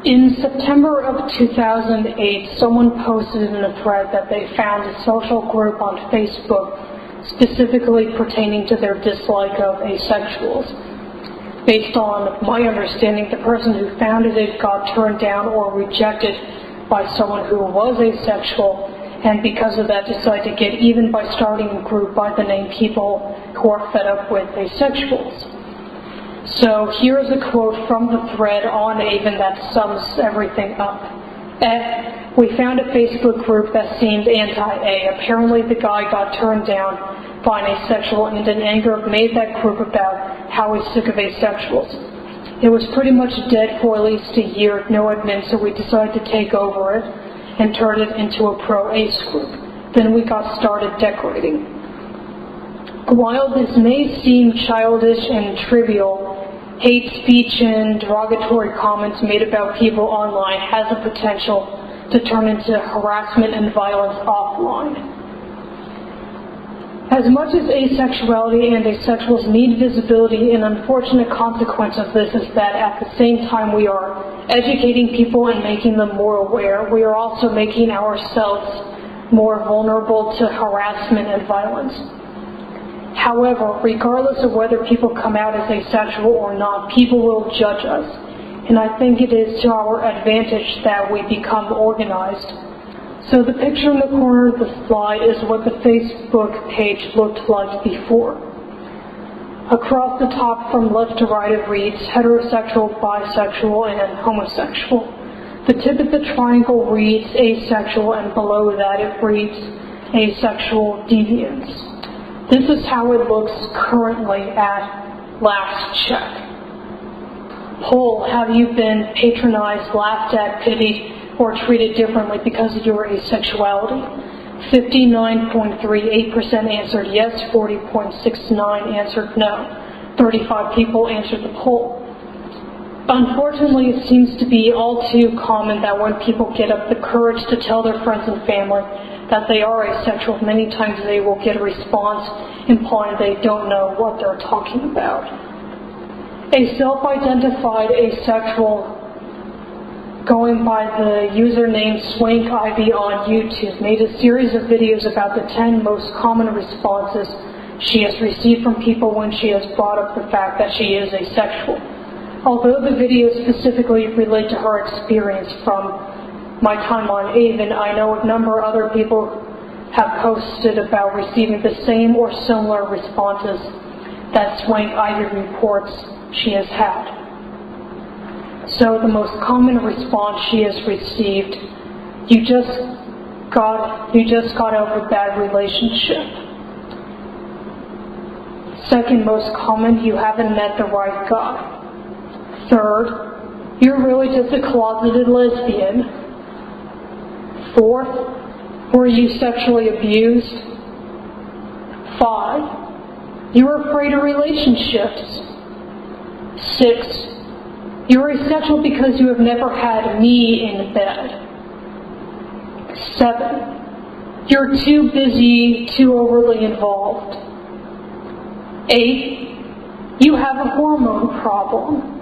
In September of 2008, someone posted in a thread that they found a social group on Facebook specifically pertaining to their dislike of asexuals. Based on my understanding, the person who founded it got turned down or rejected by someone who was asexual, and because of that decided to get even by starting a group by the name People Who Are Fed Up with Asexuals. So here's a quote from the thread on Avon that sums everything up. We found a Facebook group that seemed anti-A. Apparently the guy got turned down by an asexual and in anger made that group about how he's sick of asexuals. It was pretty much dead for at least a year, no admin, so we decided to take over it and turn it into a pro-ace group. Then we got started decorating. While this may seem childish and trivial, hate speech and derogatory comments made about people online has the potential to turn into harassment and violence offline. As much as asexuality and asexuals need visibility, an unfortunate consequence of this is that at the same time we are educating people and making them more aware, we are also making ourselves more vulnerable to harassment and violence. However, regardless of whether people come out as asexual or not, people will judge us. And I think it is to our advantage that we become organized. So the picture in the corner of the slide is what the Facebook page looked like before. Across the top from left to right it reads heterosexual, bisexual, and homosexual. The tip of the triangle reads asexual, and below that it reads asexual deviance. This is how it looks currently at last check. Poll: have you been patronized, laughed at, pitied, or treated differently because of your asexuality? 59.38% answered yes, 40.69% answered no. 35 people answered the poll. Unfortunately, it seems to be all too common that when people get up the courage to tell their friends and family that they are asexual, many times they will get a response implying they don't know what they're talking about. A self-identified asexual going by the username SwankIvy on YouTube made a series of videos about the 10 most common responses she has received from people when she has brought up the fact that she is asexual. Although the videos specifically relate to her experience from my time on Avon, I know a number of other people have posted about receiving the same or similar responses that SwankIvy reports she has had. So the most common response she has received: you just got over a bad relationship. Second most common: you haven't met the right guy. Third: you're really just a closeted lesbian. Fourth: were you sexually abused? 5: you're afraid of relationships. 6: you're asexual because you have never had me in bed. 7: you're too busy, too overly involved. 8: you have a hormone problem.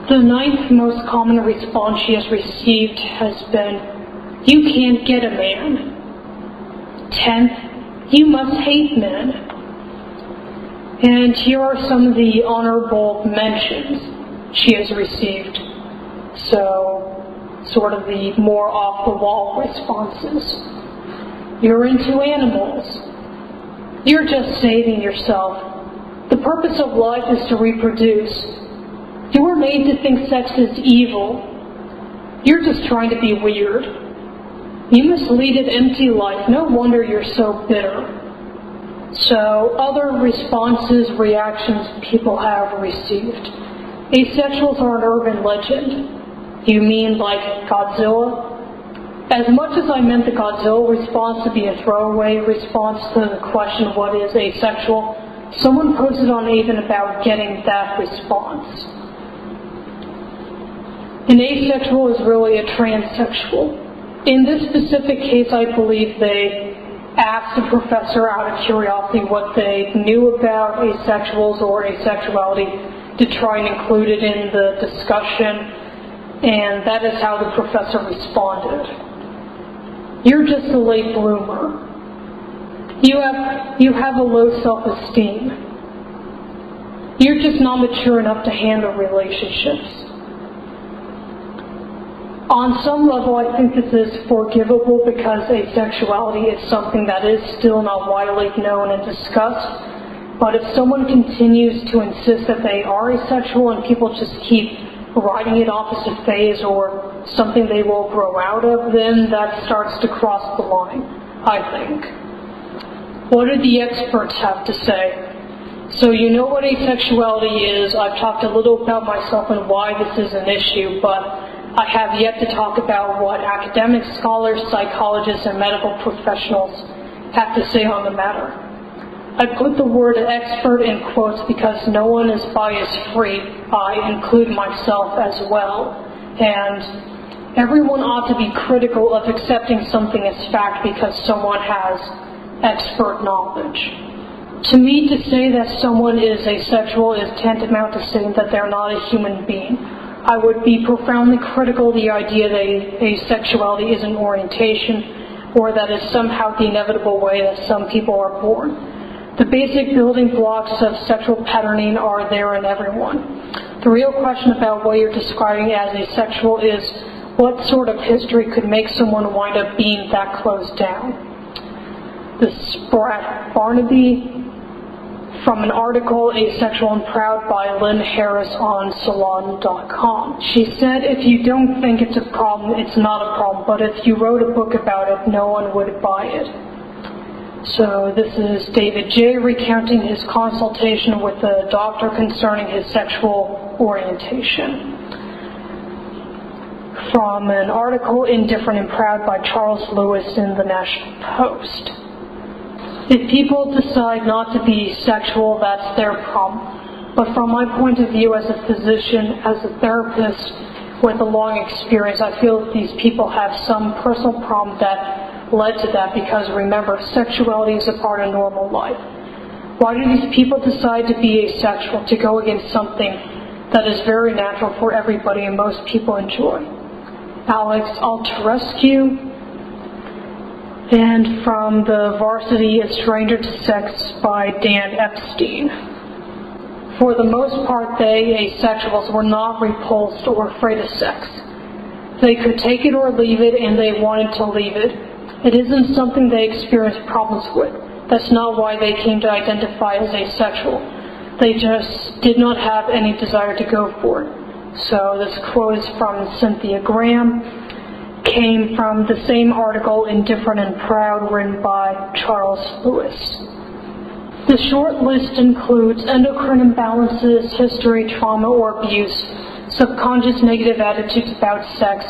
The 9th most common response she has received has been, you can't get a man. 10th, you must hate men. And here are some of the honorable mentions she has received. So, sort of the more off-the-wall responses. You're into animals. You're just saving yourself. The purpose of life is to reproduce. You were made to think sex is evil. You're just trying to be weird. You must lead an empty life. No wonder you're so bitter. So, other responses, reactions people have received. Asexuals are an urban legend. You mean like Godzilla? As much as I meant the Godzilla response to be a throwaway response to the question, what is asexual, someone posted on Avon about getting that response. An asexual is really a transsexual. In this specific case, I believe they asked the professor out of curiosity what they knew about asexuals or asexuality to try and include it in the discussion. And that is how the professor responded. You're just a late bloomer. You have a low self-esteem. You're just not mature enough to handle relationships. On some level, I think this is forgivable because asexuality is something that is still not widely known and discussed. But if someone continues to insist that they are asexual and people just keep writing it off as a phase or something they will grow out of, then that starts to cross the line, I think. What do the experts have to say? So you know what asexuality is. I've talked a little about myself and why this is an issue, but I have yet to talk about what academic scholars, psychologists, and medical professionals have to say on the matter. I put the word expert in quotes because no one is bias-free. I include myself as well. And everyone ought to be critical of accepting something as fact because someone has expert knowledge. To me, to say that someone is asexual is tantamount to saying that they're not a human being. I would be profoundly critical of the idea that asexuality is an orientation or that is somehow the inevitable way that some people are born. The basic building blocks of sexual patterning are there in everyone. The real question about what you're describing as asexual is what sort of history could make someone wind up being that closed down. This is Brad Barnaby from an article, Asexual and Proud by Lynn Harris on Salon.com. She said, if you don't think it's a problem, it's not a problem, but if you wrote a book about it, no one would buy it. So this is David J. recounting his consultation with a doctor concerning his sexual orientation. From an article, Indifferent and Proud by Charles Lewis in the National Post. If people decide not to be sexual, that's their problem. But from my point of view as a physician, as a therapist with a long experience, I feel that these people have some personal problem that led to that because, remember, sexuality is a part of normal life. Why do these people decide to be asexual, to go against something that is very natural for everybody and most people enjoy? Alex Altarescu. And from the Varsity, A Stranger to Sex by Dan Epstein. For the most part, they, asexuals, were not repulsed or afraid of sex. They could take it or leave it, and they wanted to leave it. It isn't something they experienced problems with. That's not why they came to identify as asexual. They just did not have any desire to go for it. So this quote is from Cynthia Graham. Came from the same article, Indifferent and Proud, written by Charles Lewis. The short list includes endocrine imbalances, history, trauma or abuse, subconscious negative attitudes about sex,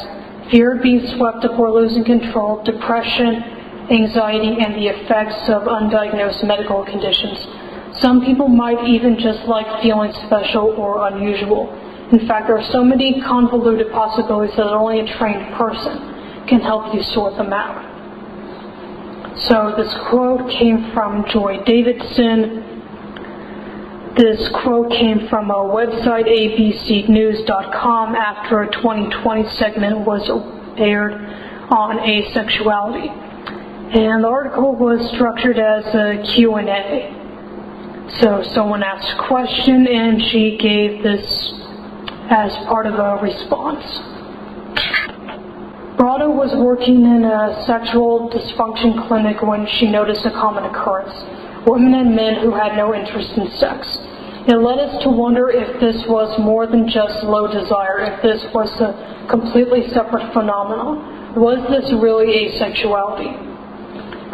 fear of being swept up or losing control, depression, anxiety, and the effects of undiagnosed medical conditions. Some people might even just like feeling special or unusual. In fact, there are so many convoluted possibilities that only a trained person can help you sort them out. So this quote came from Joy Davidson. This quote came from a website, abcnews.com, after a 2020 segment was aired on asexuality. And the article was structured as a Q&A. So someone asked a question and she gave this as part of a response. Brada was working in a sexual dysfunction clinic when she noticed a common occurrence: women and men who had no interest in sex. It led us to wonder if this was more than just low desire, if this was a completely separate phenomenon. Was this really asexuality?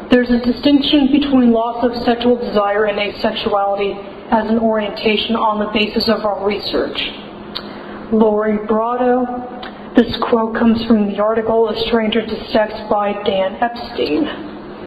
There's a distinction between loss of sexual desire and asexuality as an orientation on the basis of our research. Lori Brado. This quote comes from the article, A Stranger to Sex by Dan Epstein.